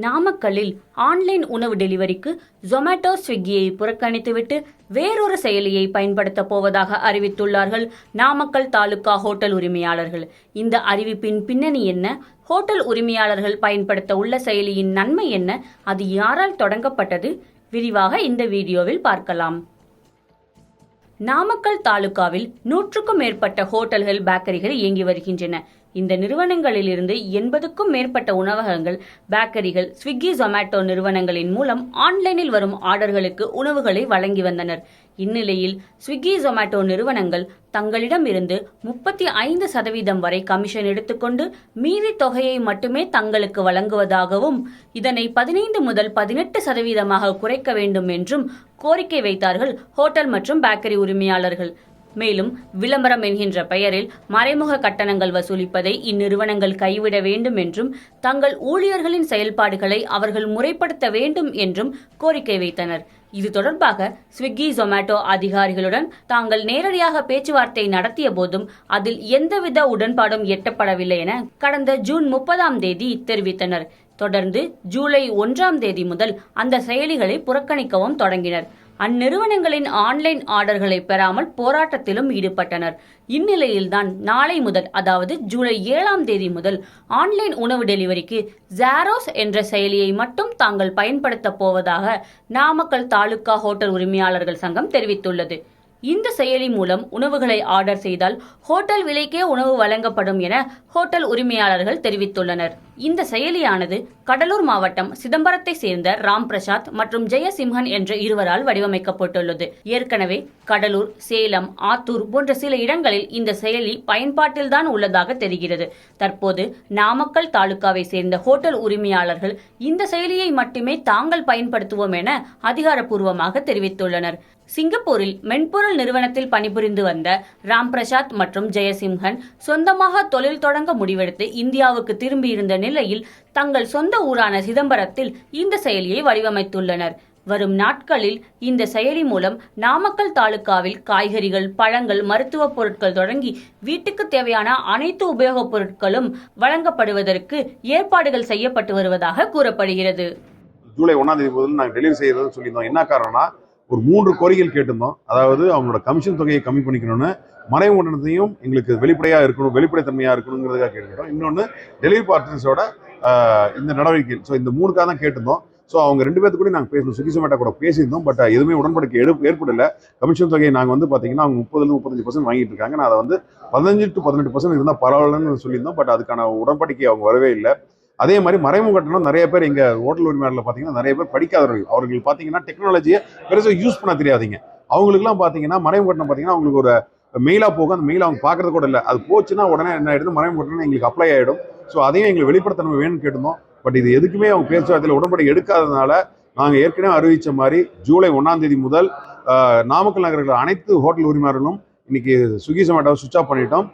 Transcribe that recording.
நாமக்கல்லில் ஆன்லைன் உணவு டெலிவரிக்கு ஜொமேட்டோ ஸ்விக்கியை புறக்கணித்துவிட்டு வேறொரு செயலியை பயன்படுத்த போவதாக அறிவித்துள்ளார்கள் நாமக்கல் தாலுகா ஹோட்டல் உரிமையாளர்கள். இந்த அறிவிப்பின் பின்னணி என்ன, ஹோட்டல் உரிமையாளர்கள் பயன்படுத்த உள்ள செயலியின் நன்மை என்ன, அது யாரால் தொடங்கப்பட்டது, விரிவாக இந்த வீடியோவில் பார்க்கலாம். நாமக்கல் தாலுகாவில் 100க்கும் மேற்பட்ட ஹோட்டல்கள், பேக்கரிகள் இயங்கி வருகின்றன. இந்த நிறுவனங்களிலிருந்து 80க்கும் மேற்பட்ட உணவகங்கள், பேக்கரிகள் ஸ்விக்கி, ஜொமேட்டோ நிறுவனங்களின் மூலம் ஆன்லைனில் வரும் ஆர்டர்களுக்கு உணவுகளை வழங்கி வந்தனர். இந்நிலையில் ஸ்விக்கி, ஜொமேட்டோ நிறுவனங்கள் தங்களிடம் இருந்து 35% வரை கமிஷன் எடுத்துக்கொண்டு மீதி தொகையை மட்டுமே தங்களுக்கு வழங்குவதாகவும், இதனை 15 முதல் 18% குறைக்க வேண்டும் என்றும் கோரிக்கை வைத்தார்கள் ஹோட்டல் மற்றும் பேக்கரி உரிமையாளர்கள். மேலும் விளம்பரம் என்கின்ற பெயரில் மறைமுக கட்டணங்கள் வசூலிப்பதை இந்நிறுவனங்கள் கைவிட வேண்டும் என்றும், தங்கள் ஊழியர்களின் செயல்பாடுகளை அவர்கள் முறைப்படுத்த வேண்டும் என்றும் கோரிக்கை வைத்தனர். இது தொடர்பாக ஸ்விக்கி, ஜொமேட்டோ அதிகாரிகளுடன் தாங்கள் நேரடியாக பேச்சுவார்த்தை நடத்திய போதும் அதில் எந்தவித உடன்பாடும் எட்டப்படவில்லை என கடந்த ஜூன் 30 தெரிவித்தனர். தொடர்ந்து ஜூலை 1 முதல் அந்த செயலிகளை புறக்கணிக்கவும் தொடங்கினர். அந்நிறுவனங்களின் ஆன்லைன் ஆர்டர்களை பெறாமல் போராட்டத்திலும் ஈடுபட்டனர். இந்நிலையில்தான் நாளை முதல், அதாவது ஜூலை 7 முதல் ஆன்லைன் உணவு டெலிவரிக்கு ஜாரோஸ் என்ற செயலியை மட்டும் தாங்கள் பயன்படுத்த போவதாக நாமக்கல் தாலுகா ஹோட்டல் உரிமையாளர்கள் சங்கம் தெரிவித்துள்ளது. இந்த செயலி மூலம் உணவுகளை ஆர்டர் செய்தால் ஹோட்டல் விலைக்கே உணவு வழங்கப்படும் என ஹோட்டல் உரிமையாளர்கள் தெரிவித்துள்ளனர். இந்த செயலியானது கடலூர் மாவட்டம் சிதம்பரத்தை சேர்ந்த ராம் பிரசாத் மற்றும் ஜெயசிம்ஹன் என்ற இருவரால் வடிவமைக்கப்பட்டுள்ளது. ஏற்கனவே கடலூர், சேலம், ஆத்தூர் போன்ற சில இடங்களில் இந்த செயலி பயன்பாட்டில்தான் உள்ளதாக தெரிகிறது. தற்போது நாமக்கல் தாலுகாவை சேர்ந்த ஹோட்டல் உரிமையாளர்கள் இந்த செயலியை மட்டுமே தாங்கள் பயன்படுத்துவோம் என அதிகாரப்பூர்வமாக தெரிவித்துள்ளனர். சிங்கப்பூரில் மென்பொருள் நிறுவனத்தில் பணிபுரிந்து வந்த ராம் பிரசாத் மற்றும் ஜெயசிம்ஹன் சொந்தமாக தொழில் தொடங்க முடிவெடுத்து இந்தியாவுக்கு திரும்பியிருந்த நிலையில் தங்கள் சொந்த ஊரான சிதம்பரத்தில் இந்த செயலியை வடிவமைத்துள்ளனர். வரும் நாட்களில் இந்த செயலி மூலம் நாமக்கல் தாலுகாவில் காய்கறிகள், பழங்கள், மருத்துவ பொருட்கள் தொடங்கி வீட்டுக்கு தேவையான அனைத்து உபயோகப் பொருட்களும் வழங்கப்படுவதற்கு ஏற்பாடுகள் செய்யப்பட்டு வருவதாக கூறப்படுகிறது. ஜூலை 1 முதல் நாங்கள் டெலிவரி செய்யறதுன்னு சொல்லியிருந்தோம். என்ன காரணம்னா, ஒரு 3 கோரிக்கைகள் கேட்டிருந்தோம். அதாவது அவங்களோட கமிஷன் தொகையை கம்மி பண்ணிக்கணும்னு, மறைமுக கட்டணத்தையும் எங்களுக்கு வெளிப்படையாக இருக்கணும், வெளிப்படைத்தன்மையாக இருக்கணுங்கிறதுக்காக கேட்டுக்கிறோம். இன்னொன்று டெலிவரி பார்ட்னர்ஸோட இந்த நடவடிக்கை. ஸோ இந்த 3க்காக தான் கேட்டிருந்தோம். ஸோ அவங்க 2 பேர்த்து கூட நாங்கள் பேசணும், ஸ்விக்கி, ஜொமேட்டோ கூட பேசியிருந்தோம். பட் எதுவுமே உடன்படிக்கை ஏற்படலை. கமிஷன் தொகையை நாங்கள் வந்து பார்த்தீங்கன்னா அவங்க 30-35% வாங்கிட்டு இருக்காங்க. நான் அதை வந்து 15-18% இருந்தால் பரவாயில்லன்னு சொல்லியிருந்தோம். பட் அதுக்கான உடன்படிக்கை அவங்க வரவே இல்லை. அதே மாதிரி மறைமுக கட்டணம் நிறைய பேர் எங்கள் ஹோட்டல் உரிமையாளர்கள் பார்த்தீங்கன்னா நிறைய பேர் படிக்காதவர்கள். அவர்கள் பார்த்தீங்கன்னா டெக்னாலஜியை பெருசாக யூஸ் பண்ண தெரியாதீங்க. அவங்களுக்குலாம் பார்த்தீங்கன்னா மறைமுக கட்டணம் பார்த்தீங்கன்னா அவங்களுக்கு ஒரு மெயிலாக போகும். அந்த மெயில் அவங்க பார்க்கறது கூட இல்லை. அது போச்சுன்னா உடனே என்ன ஆகிடுது, மறைமுக கட்டணம் எங்களுக்கு அப்ளை ஆகிடும். ஸோ அதையும் எங்களுக்கு வெளிப்படுத்தணும் வேணும்னு கேட்டிருந்தோம். பட் இது எதுக்குமே அவங்க பேச்சுவார்த்தையில் உடன்படி எடுக்காததுனால நாங்கள் ஏற்கனவே அறிவித்த மாதிரி ஜூலை 1 முதல் நாமக்கல் நகரில் அனைத்து ஹோட்டல் உரிமையாளர்களும் இன்னைக்கு ஸ்விக்கி, ஜொமேட்டோவை சுவிட்ச் ஆஃப் பண்ணிட்டோம்.